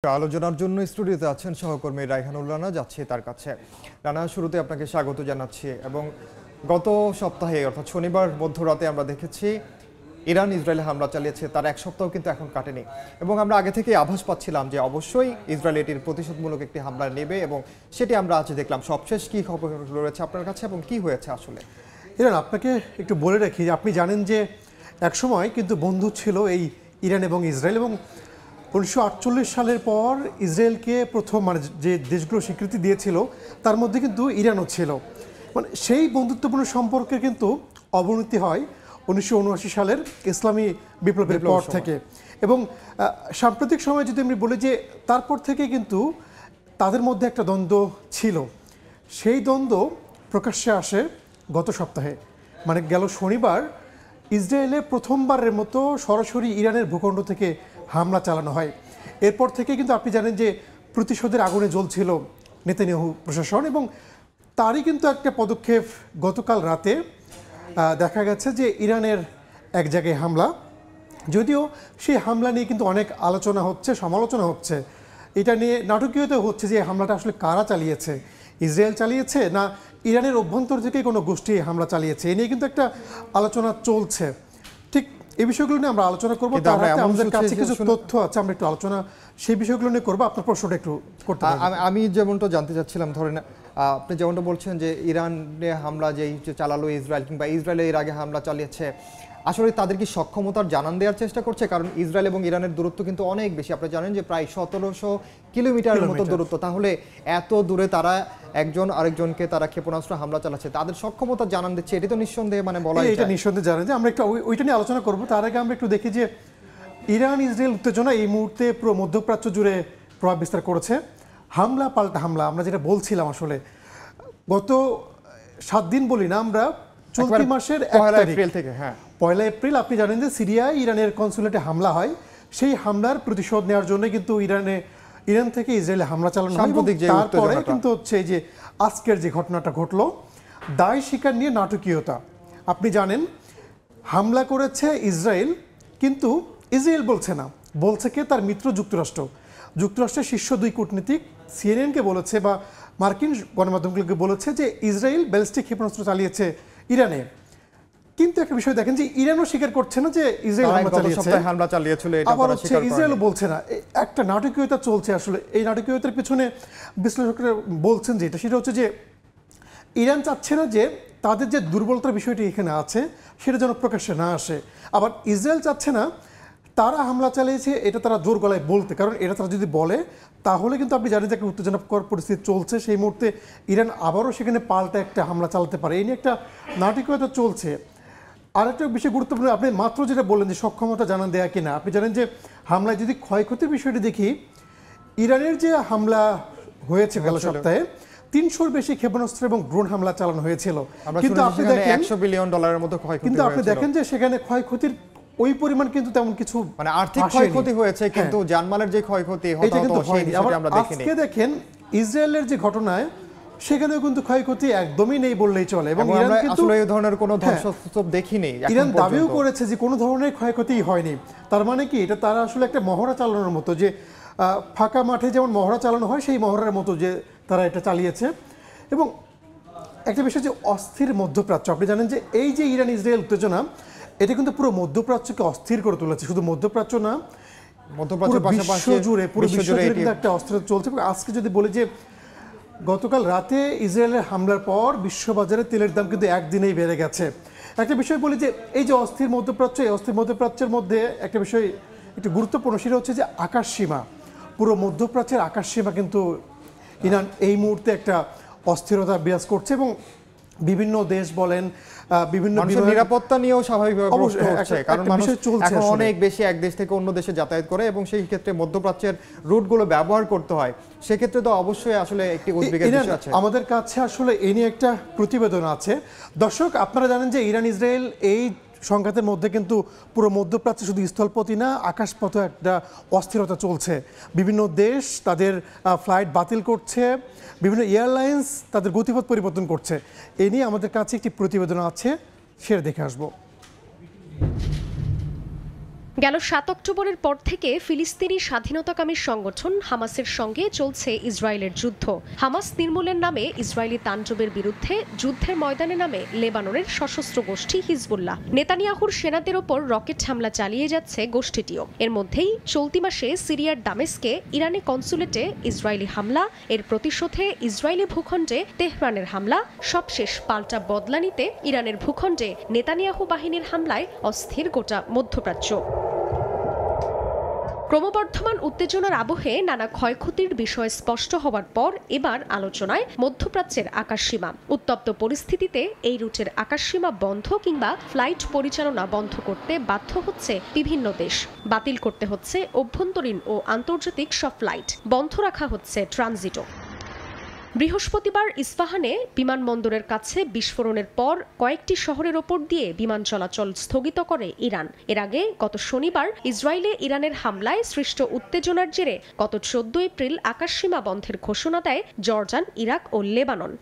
আলোচনার জন্য স্টুডিওতে আছেন সহকর্মী রায়হানুল রানা। যাচ্ছে তার কাছে। রানা, শুরুতে আপনাকে স্বাগত জানাচ্ছি। এবং গত সপ্তাহে অর্থাৎ শনিবার মধ্যরাতে আমরা দেখেছি ইরান ইসরায়েলে হামলা চালিয়েছে, তার এক সপ্তাহ কিন্তু এখন কাটেনি। এবং আমরা আগে থেকে আভাস পাচ্ছিলাম যে অবশ্যই ইসরায়েল এটির প্রতিশোধমূলক একটি হামলা নেবে, এবং সেটি আমরা আজ দেখলাম। সবশেষ কি খবর রয়েছে আপনার কাছে এবং কি হয়েছে আসলে? ইরান, আপনাকে একটু বলে রাখি, আপনি জানেন যে একসময় কিন্তু বন্ধু ছিল এই ইরান এবং ইসরায়েল, এবং 1948 সালের পর ইসরায়েলকে প্রথম যে দেশগুলো স্বীকৃতি দিয়েছিল তার মধ্যে কিন্তু ইরানও ছিল। সেই বন্ধুত্বপূর্ণ সম্পর্কে কিন্তু অবনতি হয় 1979 সালের ইসলামী বিপ্লবের পর থেকে। এবং সাম্প্রতিক সময়ে যদি আমি বলি যে তারপর থেকে কিন্তু তাদের মধ্যে একটা দ্বন্দ্ব ছিল। সেই দ্বন্দ্ব প্রকাশ্যে আসে গত সপ্তাহে, গেল শনিবার ইসরায়েলে প্রথমবারের মতো সরাসরি ইরানের ভূখণ্ড থেকে হামলা চালানো হয়। এরপর থেকে কিন্তু আপনি জানেন যে প্রতিশোধের আগুনে জ্বলছিল নেতানিয়াহু প্রশাসন, এবং তারই কিন্তু একটা পদক্ষেপ গতকাল রাতে দেখা গেছে যে ইরানের এক জায়গায় হামলা। যদিও সেই হামলা নিয়ে কিন্তু অনেক আলোচনা হচ্ছে, সমালোচনা হচ্ছে। এটা নিয়ে নাটকীয়তা হচ্ছে যে হামলাটা আসলে কারা চালিয়েছে, ইসরায়েল চালিয়েছে না ইরানের অভ্যন্তর থেকে কোনো গোষ্ঠী হামলা চালিয়েছে, এ নিয়ে কিন্তু একটা আলোচনা চলছে। ঠিক এই বিষয়গুলো নিয়ে আমরা আলোচনা করবো। তার আগে আমাদের কাছে কিছু তথ্য আছে, আমরা একটু আলোচনা সেই বিষয়গুলো নিয়ে করবো। আপনার প্রশ্নটা একটু করতে আমি যেমনটা জানতে চাচ্ছিলাম, ধরেন আপনি যেমনটা বলছেন যে ইরানে হামলা যে চালালো ইসরায়েল, কিংবা ইসরায়েল এর আগে হামলা চালিয়েছে, আসলে তাদের কি সক্ষমতার জানান দেওয়ার চেষ্টা করছে? কারণ ইসরায়েল এবং ইরানের দূরত্ব কিন্তু অনেক বেশি। আপনি জানেন যে প্রায় 1700 কিলোমিটারের মতো দূরত্ব। তাহলে এত দূরে তারা একজন আরেকজনকে তারা ক্ষেপণাস্ত্র হামলা চালাচ্ছে, তাদের সক্ষমতা জানান দিচ্ছে, এটি তো নিঃসন্দেহে বলা যায়। এটা নিঃসন্দেহে জানেন যে আমরা একটু ওইটা নিয়ে আলোচনা করবো। তার আগে আমরা একটু দেখি যে ইরান ইসরায়েল উত্তেজনা এই মুহূর্তে পুরো মধ্যপ্রাচ্য জুড়ে প্রভাব বিস্তার করেছে। হামলা পাল্টা হামলা, আমরা যেটা বলছিলাম, আসলে গত 7 দিন বলি না আমরা, চলতি মাসের 1 এপ্রিল থেকে, 1 এপ্রিল আপনি জানেন যে সিরিয়ায় ইরানের কনসুলেটে হামলা হয়। সেই হামলার প্রতিশোধ নেওয়ার জন্য কিন্তু ইরান থেকে ইসরায়েলে হামলা চালানো হয়। তারপরে কিন্তু হচ্ছে যে আজকের যে ঘটনাটা ঘটলো, দায় স্বীকার নিয়ে নাটকীয়তা। আপনি জানেন হামলা করেছে ইসরায়েল, কিন্তু ইসরায়েল বলছে না, বলছে কে? তার মিত্র যুক্তরাষ্ট্র। যুক্তরাষ্ট্রের শীর্ষ 2 কূটনীতিক সিএনএনকে বলেছে বা মার্কিন গণমাধ্যমগুলোকে বলেছে যে ইসরায়েল ব্যালিস্টিক ক্ষেপণাস্ত্র চালিয়েছে ইরানে। কিন্তু একটা বিষয় দেখেন যে ইরানও স্বীকার করছে না যে ইসরায়েল হামলা চালিয়েছিল, আবার হচ্ছে ইসরায়েলও বলছে না। একটা নাটকীয়তা চলছে আসলে। এই নাটকীয়তার পিছনে বিশ্লেষকরা বলছেন যে সেটা হচ্ছে যে ইরান চাচ্ছে না যে তাদের যে দুর্বলতার বিষয়টি এখানে আছে সেটা যেন প্রকাশ্যে না আসে। আবার ইসরায়েল চাচ্ছে না তারা হামলা চালিয়েছে এটা তারা জোর গলায় বলতে, কারণ এটা তারা যদি বলে তাহলে কিন্তু আপনি জানেন যে একটা উত্তেজনাকর পরিস্থিতি চলছে। সেই মুহূর্তে ইরান আবারও সেখানে পাল্টা একটা হামলা চালাতে পারে। এই নিয়ে একটা নাটকীয়তা চলছে। আরেকটা বিষয় গুরুত্বপূর্ণ, আপনি মাত্র যেটা বললেন যে সক্ষমতা জানান দেয়া কিনা, আপনি জানেন যে হামলায় যদি ক্ষয়ক্ষতির বিষয়টি দেখি, ইরানের যে হামলা হয়েছে গেল সপ্তাহে 300-র বেশি ক্ষেপণাস্ত্র এবং ড্রোন হামলা চালানো হয়েছিল। কিন্তু আপনি দেখেন $100 বিলিয়ন মতো ক্ষয়ক্ষতি, কিন্তু আপনি দেখেন যে সেখানে ক্ষয়ক্ষতির ওই পরিমাণ কিন্তু তেমন কিছু আর্থিক ক্ষয়ক্ষতি হয়েছে, কিন্তু জানমালের যে ক্ষয়ক্ষতি আমরা দেখিনি। আজকে দেখেন ইসরায়েলের যে ঘটনায় সেখানেও কিন্তু ক্ষয়ক্ষতি একদমই নেই বললেই চলে, এবং ইরান কিন্তু আসলে এই ধরনের কোনো ধ্বংসস্তূপ দেখিনি। ইরান দাবিও করেছে যে কোনো ধরনের ক্ষয়ক্ষতি হয়নি। তার মানে কি, এটা তারা আসলে একটা মহড়া চালানোর মতো, যে ফাঁকা মাঠে যেমন মহড়া চালানো হয় সেই মহড়ার মতো যে তারা এটা চালিয়েছে। এবং একটা বিষয় যে অস্থির মধ্যপ্রাচ্য, আপনি জানেন যে এই যে ইরান ইসরায়েল উত্তেজনা, এটা কিন্তু পুরো মধ্যপ্রাচ্যকে অস্থির করে তুলেছে। শুধু মধ্যপ্রাচ্য না, বিশ্ব জুড়ে কিন্তু একটা অস্থিরতা চলছে। আজকে যদি বলি যে গতকাল রাতে ইসরায়েলের হামলার পর বিশ্ববাজারে তেলের দাম কিন্তু একদিনেই বেড়ে গেছে। একটা বিষয় বলি যে এই যে অস্থির মধ্যপ্রাচ্য, এই অস্থির মধ্যপ্রাচ্যের মধ্যে একটা বিষয় একটু গুরুত্বপূর্ণ, সেটা হচ্ছে যে আকাশসীমা। পুরো মধ্যপ্রাচ্যের আকাশসীমা কিন্তু ইরান এই মুহূর্তে একটা অস্থিরতা বিরাজ করছে, এবং বিভিন্ন দেশ বলেন, বিভিন্ন নিরাপত্তা নিয়েও স্বাভাবিকভাবে প্রশ্ন হচ্ছে, কারণ মানুষ এখন অনেক বেশি এক দেশ থেকে অন্য দেশে যাতায়াত করে, এবং সেই ক্ষেত্রে মধ্যপ্রাচ্যের রুটগুলো ব্যবহার করতে হয়। সেক্ষেত্রে তো অবশ্যই আসলে একটি উদ্বেগের বিষয় আছে। আমাদের কাছে আসলে এই নিয়ে একটা প্রতিবেদন আছে। দর্শক, আপনারা জানেন যে ইরান ইসরায়েল এই সংঘাতের মধ্যে কিন্তু পুরো মধ্যপ্রাচ্যে শুধু স্থলপথই না, আকাশপথে একটা অস্থিরতা চলছে। বিভিন্ন দেশ তাদের ফ্লাইট বাতিল করছে, বিভিন্ন এয়ারলাইন্স তাদের গতিপথ পরিবর্তন করছে। এ নিয়ে আমাদের কাছে একটি প্রতিবেদন আছে, সেটা দেখে আসবো। গেল ৭ অক্টোবরের পর থেকে ফিলিস্তিনি স্বাধীনতাকামী সংগঠন হামাসের সঙ্গে চলছে ইসরায়েলের যুদ্ধ। হামাস নির্মূলের নামে ইসরায়েলি তাণ্ডবের বিরুদ্ধে যুদ্ধের ময়দানে নামে লেবাননের সশস্ত্র গোষ্ঠী হিজবুল্লাহ। নেতানিয়াহুর সেনাদের ওপর রকেট হামলা চালিয়ে যাচ্ছে গোষ্ঠীটিও। এর মধ্যেই চলতি মাসে সিরিয়ার দামেস্কে ইরানি কনসুলেটে ইসরায়েলি হামলা, এর প্রতিশোধে ইসরায়েলি ভূখণ্ডে তেহরানের হামলা, সবশেষ পাল্টা বদলা নিতে ইরানের ভূখণ্ডে নেতানিয়াহু বাহিনীর হামলায় অস্থির গোটা মধ্যপ্রাচ্য। ক্রমবর্ধমান উত্তেজনার আবহে নানা ক্ষয়ক্ষতির বিষয় স্পষ্ট হওয়ার পর এবার আলোচনায় মধ্যপ্রাচ্যের আকাশসীমা। উত্তপ্ত পরিস্থিতিতে এই রুটের আকাশসীমা বন্ধ কিংবা ফ্লাইট পরিচালনা বন্ধ করতে বাধ্য হচ্ছে বিভিন্ন দেশ। বাতিল করতে হচ্ছে অভ্যন্তরীণ ও আন্তর্জাতিক সব ফ্লাইট, বন্ধ রাখা হচ্ছে ট্রানজিটও। বৃহস্পতিবার ইস্পাহানে বিমানবন্দরের কাছে বিস্ফোরণের পর কয়েকটি শহরের ওপর দিয়ে বিমান চলাচল স্থগিত করে ইরান। এর আগে গত শনিবার ইসরায়েলে ইরানের হামলায় সৃষ্ট উত্তেজনার জেরে গত 14 এপ্রিল আকাশসীমা বন্ধের ঘোষণা দেয় জর্ডান, ইরাক ও লেবানন।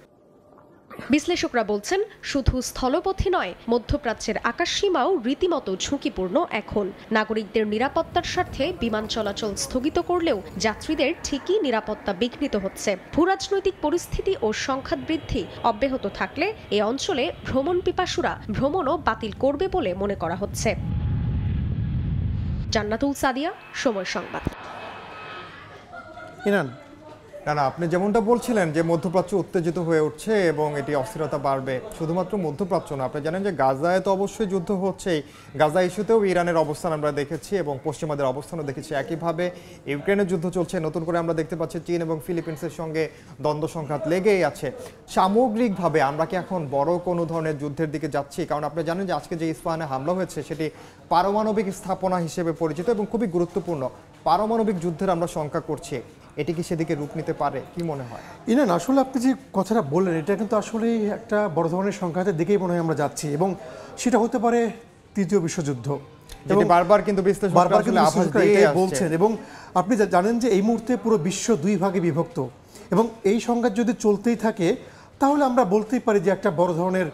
বিশ্লেষকরা বলছেন, শুধু স্থলপথে নয়, মধ্যপ্রাচ্যের আকাশসীমাও রীতিমতো ঝুঁকিপূর্ণ এখন। নাগরিকদের নিরাপত্তার স্বার্থে বিমান চলাচল স্থগিত করলেও যাত্রীদের ঠিকই নিরাপত্তা বিঘ্নিত হচ্ছে। ভূরাজনৈতিক পরিস্থিতি ও সংঘাত বৃদ্ধি অব্যাহত থাকলে এ অঞ্চলে ভ্রমণ পিপাসুরা ভ্রমণও বাতিল করবে বলে মনে করা হচ্ছে। জান্নাতুল সাদিয়া, সময় সংবাদ। ইরান না, আপনি যেমনটা বলছিলেন যে মধ্যপ্রাচ্য উত্তেজিত হয়ে উঠছে এবং এটি অস্থিরতা বাড়বে। শুধুমাত্র মধ্যপ্রাচ্য না, আপনি জানেন যে গাজায় তো অবশ্যই যুদ্ধ হচ্ছেই। গাজা ইস্যুতেও ইরানের অবস্থান আমরা দেখেছি এবং পশ্চিমাদের অবস্থানও দেখেছি। একইভাবে ইউক্রেনের যুদ্ধ চলছে। নতুন করে আমরা দেখতে পাচ্ছি চীন এবং ফিলিপিন্সের সঙ্গে দ্বন্দ্ব সংঘাত লেগেই আছে। সামগ্রিকভাবে আমরা কি এখন বড় কোনো ধরনের যুদ্ধের দিকে যাচ্ছি? কারণ আপনি জানেন যে আজকে যে ইস্পাহানে হামলা হয়েছে সেটি পারমাণবিক স্থাপনা হিসেবে পরিচিত এবং খুবই গুরুত্বপূর্ণ। পারমাণবিক যুদ্ধের আমরা শঙ্কা করছি, এটি কি সেদিকে রূপ নিতে পারে? কি মনে হয়? ইরান, আসলে আপনি যে কথাটা বললেন এটা কিন্তু আসলে একটা বড় ধরনের সংঘাতের দিকেই মনে হয় আমরা যাচ্ছি, এবং সেটা হতে পারে তৃতীয় বিশ্বযুদ্ধ। এবং বারবার কিন্তু বিশ্লেষকরা এটাই বলছেন। এবং আপনি জানেন যে এই মুহূর্তে পুরো বিশ্ব দুই ভাগে বিভক্ত, এবং এই সংঘাত যদি চলতেই থাকে তাহলে আমরা বলতেই পারি যে একটা বড় ধরনের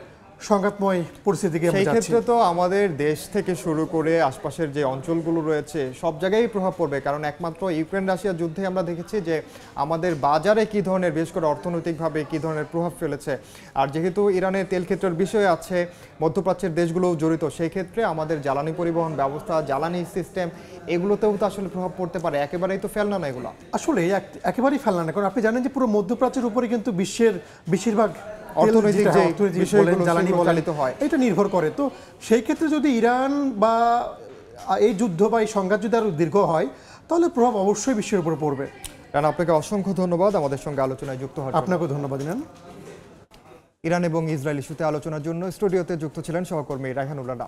সংঘাতময় পরিস্থিতিকে আমরা যাচ্ছি। সেই ক্ষেত্রে তো আমাদের দেশ থেকে শুরু করে আশপাশের যে অঞ্চলগুলো রয়েছে সব জায়গায় প্রভাব পড়বে। কারণ একমাত্র ইউক্রেন রাশিয়া যুদ্ধে আমরা দেখেছি যে আমাদের বাজারে কি ধরনের, বিশেষ করে অর্থনৈতিকভাবে কি ধরনের প্রভাব ফেলেছে। আর যেহেতু ইরানের তেল ক্ষেত্রের বিষয় আছে, মধ্যপ্রাচ্যের দেশগুলোও জড়িত, সেই ক্ষেত্রে আমাদের জ্বালানি পরিবহন ব্যবস্থা, জ্বালানি সিস্টেম, এগুলোতেও তো আসলে প্রভাব পড়তে পারে। একেবারেই তো ফেলনা না এগুলো, আসলে একেবারেই ফেলনা না। কারণ আপনি জানেন যে পুরো মধ্যপ্রাচ্যের উপরে কিন্তু বিশ্বের বেশিরভাগ অর্থনৈতিক জ্বালানি হয়, এটা নির্ভর করে। তো সেই ক্ষেত্রে যদি ইরান বা এই যুদ্ধ বা এই সংঘাত যদি আরো দীর্ঘ হয় তাহলে প্রভাব অবশ্যই বিশ্বের উপর পড়বে। কারণ আপনাকে অসংখ্য ধন্যবাদ আমাদের সঙ্গে আলোচনায় যুক্ত হওয়ার জন্য। আপনাকে ধন্যবাদ। ইরান এবং ইসরায়েল ইস্যুতে আলোচনার জন্য স্টুডিওতে যুক্ত ছিলেন সহকর্মী রায়হানুল রানা।